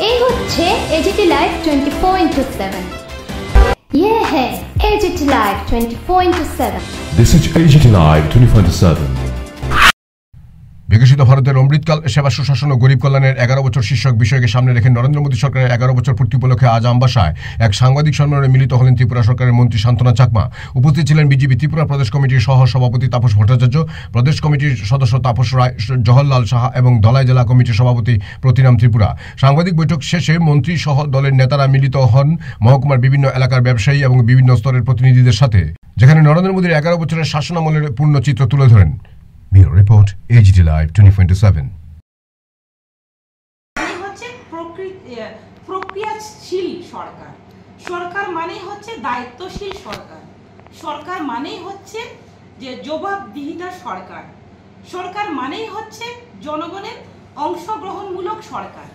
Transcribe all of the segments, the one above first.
এই হচ্ছে AGT live 24/7। ये है AGT live 24/7। This is AGT Live 24/7। বিকশিত ভারতের অমৃতকাল সেবা সুশাসন ও গরিব কল্যাণের 11 বছর শীর্ষক বিষয়কে সামনে রেখে নরেন্দ্র মোদী সরকারের 11 বছর পূর্তি উপলক্ষে আজ আমবাসায় এক সাংবাদিক সম্মেলনে মিলিত হলেন ত্রিপুরা সরকারের মন্ত্রী শান্তনা চাকমা। উপস্থিত ছিলেন বিজেপি ত্রিপুরা প্রদেশ কমিটির সহ সভাপতি তাপস ভট্টাচার্য, প্রদেশ কমিটির সদস্য তাপস রায়, জওহরলাল সাহা এবং ধলাই জেলা কমিটির সভাপতি প্রতিরাম ত্রিপুরা। সাংবাদিক বৈঠক শেষে মন্ত্রী সহ দলের নেতারা মিলিত হন মহকুমার বিভিন্ন এলাকার ব্যবসায়ী এবং বিভিন্ন স্তরের প্রতিনিধিদের সাথে, যেখানে নরেন্দ্র মোদীর 11 বছরের শাসনামলের পূর্ণ চিত্র তুলে ধরেন। Bureau Report, AGT Live 24/7। প্রক্রিয়াশীল সরকার, সরকার মানেই হচ্ছে দায়িত্বশীল সরকার, সরকার মানেই হচ্ছে যে জবাবদিহিতার সরকার, সরকার মানেই হচ্ছে জনগণের অংশগ্রহণমূলক সরকার।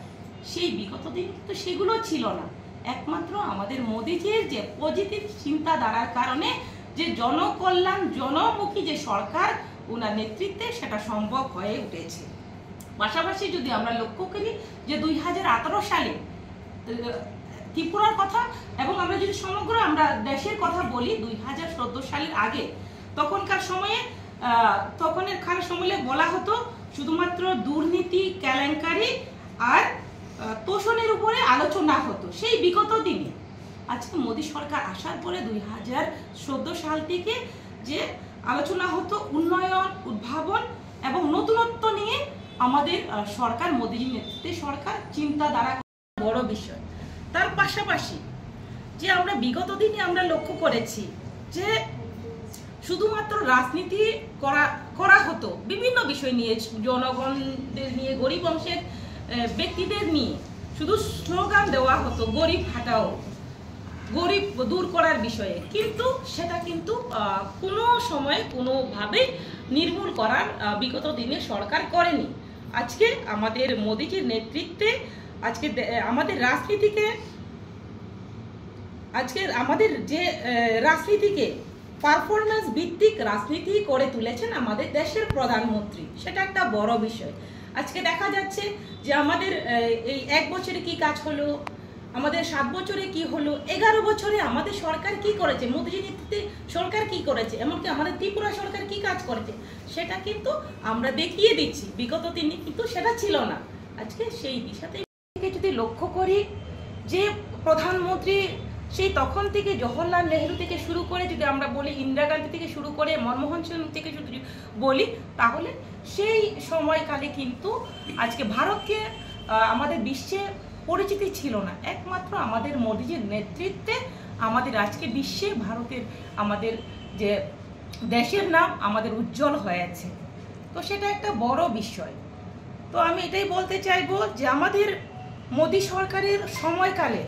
সেই বিগত দিন তো সেগুলো ছিল না। একমাত্র আমাদের মোদীজির যে পজিটিভ চিন্তাধারার কারণে যে জনকল্যাণ জনমুখী যে সরকার ওনার নেতৃত্বে সেটা সম্ভব হয়ে উঠেছে। পাশাপাশি যদি আমরা লক্ষ্য করি যে 2018 সালে ত্রিপুরার কথা এবং আমরা যদি সমগ্র আমরা দেশের কথা বলি 2014 সালের আগে, তখনকার সময়ে বলা হতো শুধুমাত্র দুর্নীতি, কেলেঙ্কারি আর তোষণের উপরে আলোচনা হতো সেই বিগত দিনে। আজকে মোদী সরকার আসার পরে 2014 সাল থেকে যে আলোচনা হতো উন্নয়ন, উদ্ভাবন এবং নতুনত্ব নিয়ে আমাদের সরকার, মোদীজির নেতৃত্বে সরকার চিন্তাধারা বড় বিষয়। তার পাশাপাশি যে আমরা বিগত দিনে আমরা লক্ষ্য করেছি যে শুধুমাত্র রাজনীতি করা হতো বিভিন্ন বিষয় নিয়ে, জনগণদের নিয়ে, গরিব অংশের ব্যক্তিদের নিয়ে শুধু স্লোগান দেওয়া হতো গরিব হাটাও, গরিব দূর করার বিষয়ে, কিন্তু সেটা কিন্তু কোনো সময় কোনোভাবে নির্মূল করার বিগত দিনে সরকার করেনি। আজকে আমাদের মোদীজির নেতৃত্বে আজকে আমাদের রাজনীতিকে পারফরমেন্স ভিত্তিক রাজনীতি করে তুলেছেন আমাদের দেশের প্রধানমন্ত্রী, সেটা একটা বড় বিষয়। আজকে দেখা যাচ্ছে যে আমাদের এই 1 বছরে কি কাজ হলো, আমাদের 7 বছরে কি হলো, 11 বছরে আমাদের সরকার কি করেছে, মোদীজির নেতৃত্বে সরকার কি করেছে, এমনকি আমাদের ত্রিপুরা সরকার কি কাজ করেছে সেটা কিন্তু আমরা দেখিয়ে দিচ্ছি। বিগত দিনে কিন্তু সেটা ছিল না। আজকে সেই দিশাতে যদি লক্ষ্য করি যে প্রধানমন্ত্রী সেই তখন থেকে জওহরলাল নেহরু থেকে শুরু করে যদি আমরা বলি, ইন্দিরা গান্ধী থেকে শুরু করে মনমোহন সিং থেকে যদি বলি, তাহলে সেই সময়কালে কিন্তু আজকে ভারতকে আমাদের বিশ্বে পরিচিতি ছিল না। একমাত্র আমাদের মোদীজির নেতৃত্বে আমাদের আজকে বিশ্বে ভারতের আমাদের যে দেশের নাম আমাদের উজ্জ্বল হয়েছে। তো সেটা একটা বড় বিষয়। তো আমি এটাই বলতে চাইবো যে আমাদের মোদী সরকারের সময়কালে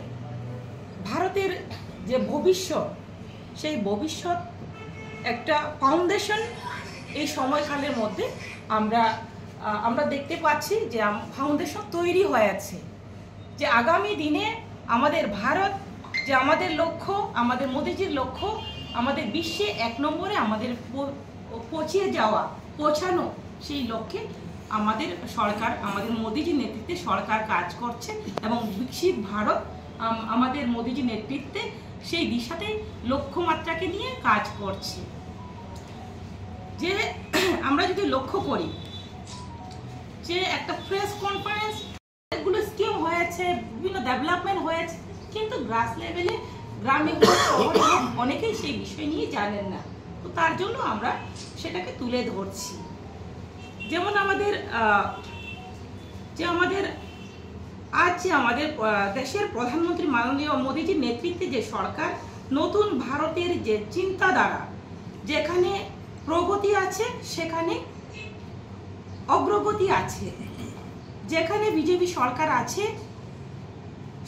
ভারতের যে ভবিষ্যৎ, সেই ভবিষ্যৎ একটা ফাউন্ডেশন এই সময়কালের মধ্যে আমরা দেখতে পাচ্ছি যে ফাউন্ডেশন তৈরি হয়েছে, যে আগামী দিনে আমাদের ভারত, যে আমাদের লক্ষ্য, আমাদের মোদীজির লক্ষ্য আমাদের বিশ্বে 1 নম্বরে আমাদের পৌঁছানো, সেই লক্ষ্যে আমাদের সরকার, আমাদের মোদীজির নেতৃত্বে সরকার কাজ করছে এবং বিকশিত ভারত আমাদের মোদীজির নেতৃত্বে সেই দিশাতেই লক্ষ্যমাত্রাকে নিয়ে কাজ করছে। যে আমরা যদি লক্ষ্য করি যে একটা প্রেস কনফারেন্স, এগুলো স্কিম হয়েছে, বিভিন্ন ডেভেলপমেন্ট হয়েছে, কিন্তু গ্রাস লেভেলে গ্রামে শহরে অনেকেই সেই বিষয় নিয়ে জানেন না। তো তার জন্য আমরা সেটাকে তুলে ধরছি। যেমন আমাদের দেশের প্রধানমন্ত্রী মাননীয় মোদীজির নেতৃত্বে যে সরকার, নতুন ভারতের যে চিন্তাধারা, যেখানে প্রগতি আছে সেখানে অগ্রগতি আছে, যেখানে বিজেপি সরকার আছে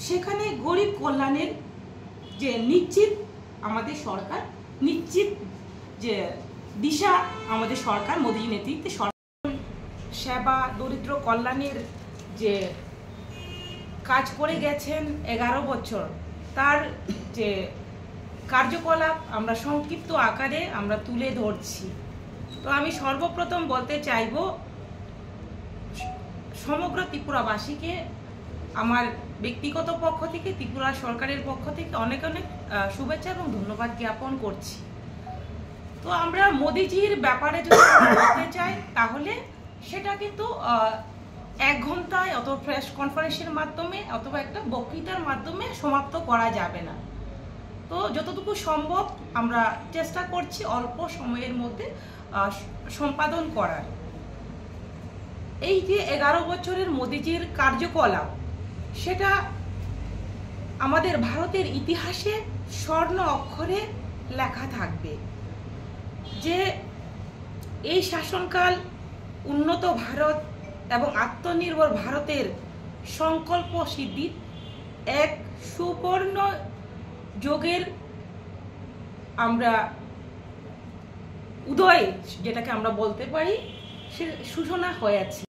সেখানে গরিব কল্যাণের যে নিশ্চিত আমাদের সরকার, নিশ্চিত যে দিশা আমাদের সরকার, মোদীজির নেতৃত্বে সরকার সেবা দরিদ্র কল্যাণের যে কাজ করে গেছেন 11 বছর, তার যে কার্যকলাপ আমরা সংক্ষিপ্ত আকারে আমরা তুলে ধরছি। তো আমি সর্বপ্রথম বলতে চাইব সমগ্র ত্রিপুরাবাসীকে আমার ব্যক্তিগত পক্ষ থেকে, ত্রিপুরা সরকারের পক্ষ থেকে অনেক অনেক শুভেচ্ছা এবং ধন্যবাদ জ্ঞাপন করছি। তো আমরা মোদিজির ব্যাপারে যদি বলতে চাই তাহলে সেটা কিন্তু 1 ঘন্টায় অথবা প্রেস কনফারেন্সের মাধ্যমে অথবা একটা বক্তৃতার মাধ্যমে সমাপ্ত করা যাবে না। তো যতটুকু সম্ভব আমরা চেষ্টা করছি অল্প সময়ের মধ্যে সম্পাদন করার। এই যে 11 বছরের মোদিজির কার্যকলাপ, সেটা আমাদের ভারতের ইতিহাসে স্বর্ণ অক্ষরে লেখা থাকবে যে এই শাসনকাল উন্নত ভারত এবং আত্মনির্ভর ভারতের সংকল্প সিদ্ধির এক সুবর্ণ যুগের আমরা উদয়, যেটাকে আমরা বলতে পারি, সে সূচনা হয়েছে।